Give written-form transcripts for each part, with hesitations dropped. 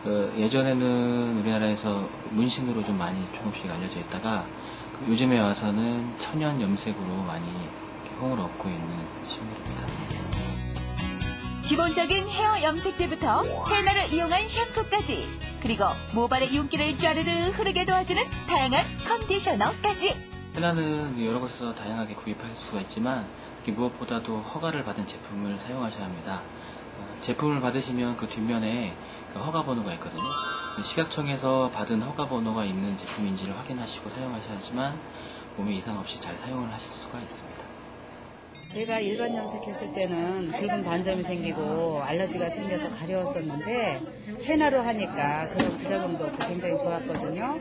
예전에는 우리나라에서 문신으로 좀 많이 조금씩 알려져 있다가 요즘에 와서는 천연 염색으로 많이 호응을 얻고 있는 식물입니다. 기본적인 헤어 염색제부터 헤나를 이용한 샴푸까지, 그리고 모발의 윤기를 짜르르 흐르게 도와주는 다양한 컨디셔너까지. 헤나는 여러 곳에서 다양하게 구입할 수가 있지만 특히 무엇보다도 허가를 받은 제품을 사용하셔야 합니다. 제품을 받으시면 그 뒷면에 허가 번호가 있거든요. 식약청에서 받은 허가 번호가 있는 제품인지를 확인하시고 사용하셔야지만 몸에 이상 없이 잘 사용을 하실 수가 있습니다. 제가 일반 염색했을 때는 붉은 반점이 생기고 알러지가 생겨서 가려웠었는데 헤나로 하니까 그런 부작용도 없고 굉장히 좋았거든요.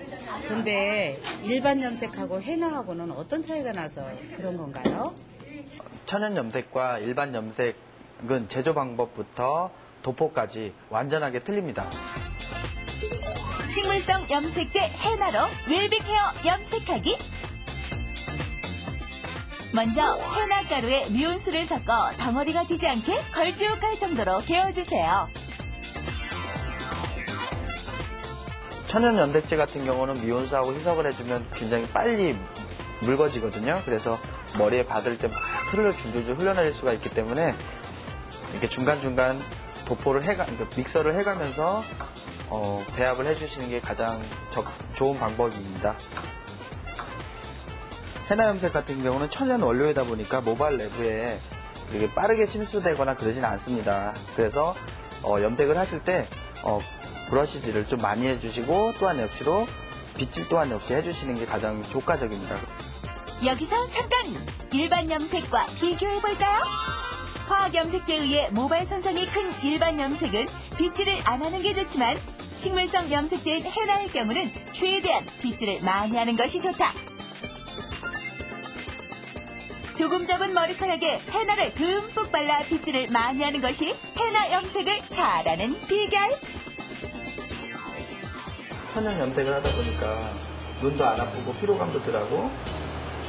근데 일반 염색하고 헤나하고는 어떤 차이가 나서 그런 건가요? 천연 염색과 일반 염색은 제조 방법부터 도포까지 완전하게 틀립니다. 식물성 염색제 헤나로 웰빙 헤어 염색하기. 먼저 헤나 가루에 미온수를 섞어 덩어리가 지지 않게 걸쭉할 정도로 개어주세요. 천연 염색제 같은 경우는 미온수하고 희석을 해주면 굉장히 빨리 묽어지거든요. 그래서 머리에 받을 때 막 흐르르 줄줄줄 흘러내릴 수가 있기 때문에 이렇게 중간중간 도포를 믹서를 해가면서 배합을 해주시는 게 가장 좋은 방법입니다. 헤나 염색 같은 경우는 천연 원료이다 보니까 모발 내부에 이렇게 빠르게 침수되거나 그러지는 않습니다. 그래서 염색을 하실 때 브러쉬질을 좀 많이 해주시고 또한 역시로 빗질 또한 역시 해주시는 게 가장 효과적입니다. 여기서 잠깐! 일반 염색과 비교해볼까요? 화학 염색제에 의해 모발 손상이 큰 일반 염색은 빗질을 안 하는 게 좋지만 식물성 염색제인 헤나의 경우는 최대한 빗질을 많이 하는 것이 좋다. 조금 접은 머리카락에 헤나를 듬뿍 발라 빗질을 많이 하는 것이 헤나 염색을 잘하는 비결. 천연 염색을 하다 보니까 눈도 안 아프고 피로감도 덜하고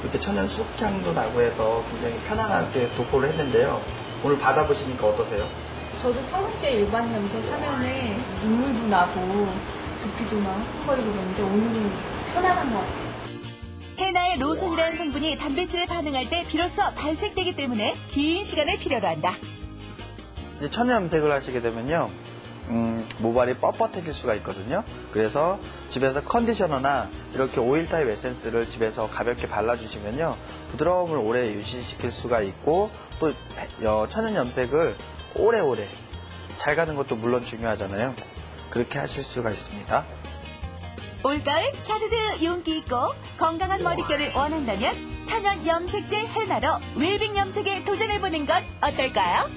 이렇게 천연 쑥향도 나고 해서 굉장히 편안하게 도포를 했는데요. 오늘 받아보시니까 어떠세요? 저도 평소에 일반 염색하면은 눈물도 나고 두피도 막 흥거리고 그러는데 오늘은 편안한 것 같아요. 헤나의 로손이라는 성분이 단백질에 반응할 때 비로소 발색되기 때문에 긴 시간을 필요로 한다. 이제 천연 염색을 하시게 되면요. 모발이 뻣뻣해질 수가 있거든요. 그래서 집에서 컨디셔너나 이렇게 오일 타입 에센스를 집에서 가볍게 발라주시면요. 부드러움을 오래 유지시킬 수가 있고 또 천연 염색을 오래오래 잘 가는 것도 물론 중요하잖아요. 그렇게 하실 수가 있습니다. 올가을 자르르 윤기 있고 건강한 머릿결을 원한다면 천연 염색제 헤나로 웰빙 염색에 도전해보는 건 어떨까요?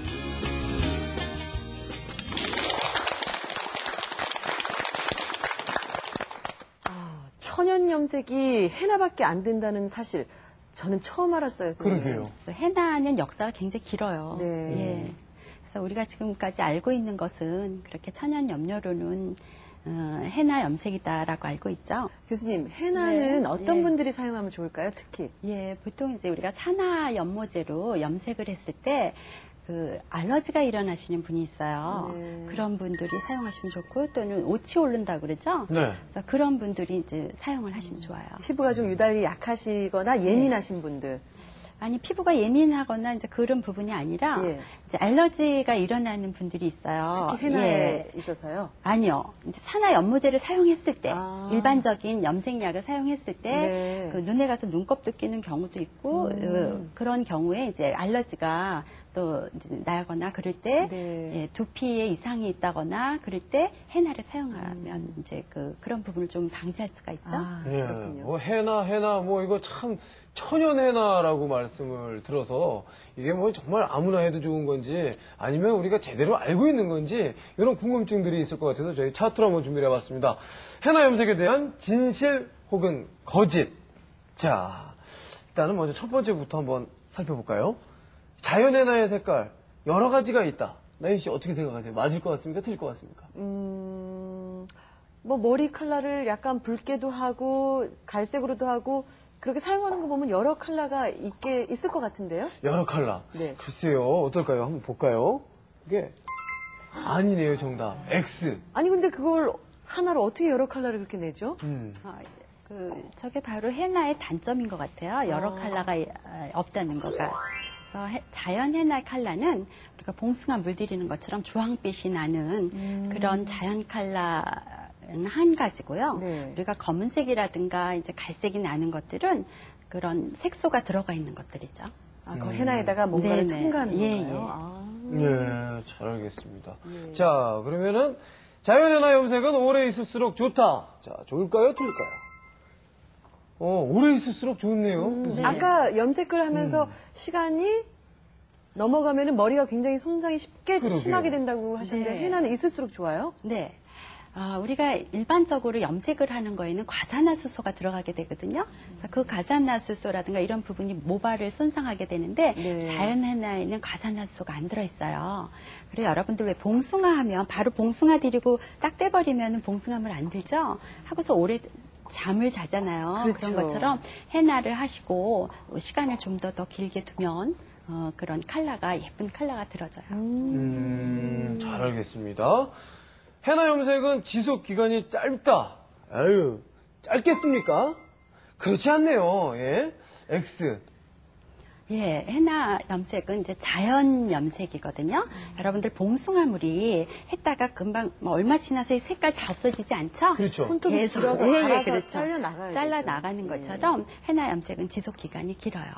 천연 염색이 헤나밖에 안 된다는 사실 저는 처음 알았어요. 선생님. 그러게요. 헤나는 역사가 굉장히 길어요. 네. 예. 그래서 우리가 지금까지 알고 있는 것은 그렇게 천연 염료로는 헤나 염색이다라고 알고 있죠. 교수님, 헤나는 네. 어떤 예. 분들이 사용하면 좋을까요? 특히. 예, 보통 이제 우리가 산화 연모제로 염색을 했을 때 그 알러지가 일어나시는 분이 있어요. 네. 그런 분들이 사용하시면 좋고 또는 옷이 오른다고 그러죠. 네. 그래서 그런 분들이 이제 사용을 하시면 좋아요. 피부가 좀 유달리 약하시거나 예민하신 분들. 아니 피부가 예민하거나 이제 그런 부분이 아니라 예. 이제 알러지가 일어나는 분들이 있어요. 특히 헤나에 예. 있어서요. 아니요. 이제 산화 연모제를 사용했을 때 아. 일반적인 염색약을 사용했을 때 네. 그 눈에 가서 눈곱도 끼는 경우도 있고 그런 경우에 이제 알러지가 또 이제 나거나 그럴 때 네. 예, 두피에 이상이 있다거나 그럴 때 헤나를 사용하면 이제 그런 부분을 좀 방지할 수가 있죠. 아, 예. 그렇군요. 뭐 헤나 뭐 이거 참 천연 헤나라고 말씀을 들어서 이게 뭐 정말 아무나 해도 좋은 건지 아니면 우리가 제대로 알고 있는 건지 이런 궁금증들이 있을 것 같아서 저희 차트로 한번 준비를 해봤습니다. 헤나 염색에 대한 진실 혹은 거짓. 자, 일단은 먼저 첫 번째부터 한번 살펴볼까요? 자연 헤나의 색깔 여러 가지가 있다. 나인 씨 어떻게 생각하세요? 맞을 것 같습니까? 틀릴 것 같습니까? 뭐 머리 컬러를 약간 붉게도 하고 갈색으로도 하고 그렇게 사용하는 거 보면 여러 컬러가 있을 것 같은데요? 여러 컬러. 네. 글쎄요, 어떨까요? 한번 볼까요? 이게 아니네요, 정답. X. 아니 근데 그걸 하나로 어떻게 여러 컬러를 그렇게 내죠? 저게 바로 헤나의 단점인 것 같아요. 여러 컬러가 없다는 거가. 그래서 자연 헤나 컬러는 우리가 봉숭아 물들이는 것처럼 주황빛이 나는 그런 자연 컬러는 한 가지고요. 네. 우리가 검은색이라든가 이제 갈색이 나는 것들은 그런 색소가 들어가 있는 것들이죠. 그 헤나에다가 뭔가를 네네. 첨가하는 예, 건가요? 예. 아. 네, 잘 알겠습니다. 자, 그러면은 자연헤나 염색은 오래 있을수록 좋다. 자, 좋을까요, 틀릴까요? 오래 있을수록 좋네요. 네. 아까 염색을 하면서 시간이 넘어가면은 머리가 굉장히 손상이 쉽게 그러게요. 심하게 된다고 하셨는데 네. 헤나는 있을수록 좋아요? 네. 우리가 일반적으로 염색을 하는 거에는 과산화수소가 들어가게 되거든요. 그 과산화수소라든가 이런 부분이 모발을 손상하게 되는데 네. 자연 헤나에는 과산화수소가 안 들어있어요. 그리고 여러분들 왜 봉숭아 하면 바로 봉숭아 들이고 딱 떼버리면 봉숭아물 안 들죠? 하고서 오래 잠을 자잖아요. 그렇죠. 그런 것처럼 헤나를 하시고 시간을 좀 더 길게 두면 그런 컬러가 예쁜 컬러가 들어져요. 잘 알겠습니다. 헤나 염색은 지속 기간이 짧다. 아유, 짧겠습니까? 그렇지 않네요. 예. X. 예, 헤나 염색은 이제 자연 염색이거든요. 여러분들 봉숭아물이 했다가 금방 얼마 지나서 색깔 다 없어지지 않죠? 그렇죠. 손톱이 계속, 길어서 예, 예, 자라서 그렇죠. 잘려 나가야 잘라 되죠. 나가는 것처럼 헤나 염색은 지속 기간이 길어요.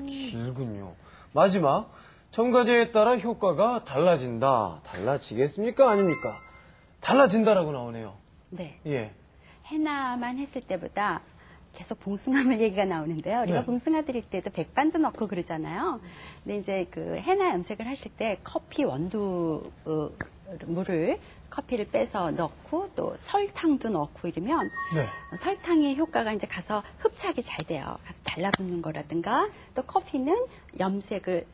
길군요. 마지막. 첨가제에 따라 효과가 달라진다. 달라지겠습니까? 아닙니까? 달라진다라고 나오네요. 네. 예. 헤나만 했을 때보다 계속 봉숭아물 얘기가 나오는데요. 우리가 네. 봉숭아 드릴 때도 백반도 넣고 그러잖아요. 근데 이제 그 헤나 염색을 하실 때 커피 원두 물을 커피를 빼서 넣고 또 설탕도 넣고 이러면 네. 설탕의 효과가 이제 가서 흡착이 잘 돼요. 가서 달라붙는 거라든가 또 커피는 염색을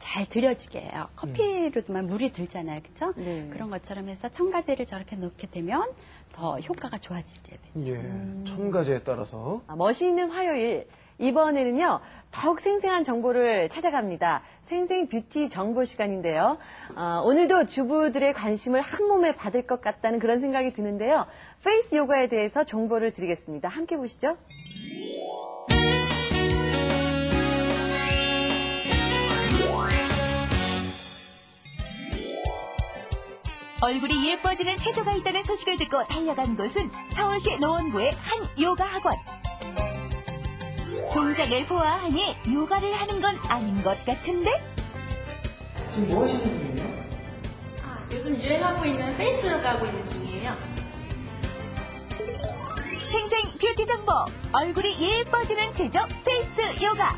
잘 들여지게 해요. 커피로도만 물이 들잖아요. 그렇죠? 네. 그런 것처럼 해서 첨가제를 저렇게 넣게 되면 더 효과가 좋아지게 돼요. 예. 첨가제에 따라서. 멋있는 화요일. 이번에는요, 더욱 생생한 정보를 찾아갑니다. 생생 뷰티 정보 시간인데요. 오늘도 주부들의 관심을 한 몸에 받을 것 같다는 그런 생각이 드는데요. 페이스 요가에 대해서 정보를 드리겠습니다. 함께 보시죠. 얼굴이 예뻐지는 체조가 있다는 소식을 듣고 달려간 곳은 서울시 노원구의 한 요가 학원. 동작을 보아하니 요가를 하는 건 아닌 것 같은데? 지금 뭐 하시는 중이에요? 요즘 유행하고 있는 페이스 요가 하고 있는 중이에요. 생생 뷰티 정보, 얼굴이 예뻐지는 체조 페이스 요가.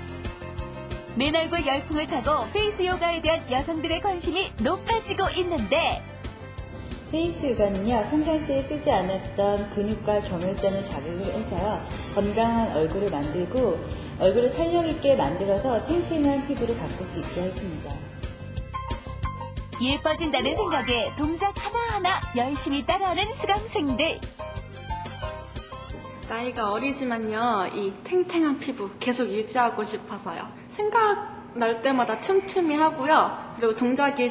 맨 얼굴 열풍을 타고 페이스 요가에 대한 여성들의 관심이 높아지고 있는데 페이스 요가는요, 평상시에 쓰지 않았던 근육과 경혈전을 자극을 해서 건강한 얼굴을 만들고 얼굴을 탄력 있게 만들어서 탱탱한 피부를 바꿀 수 있게 해줍니다. 예뻐진다는 생각에 동작 하나하나 열심히 따라하는 수강생들. 나이가 어리지만요, 이 탱탱한 피부 계속 유지하고 싶어서요. 생각날 때마다 틈틈이 하고요. 그리고 동작이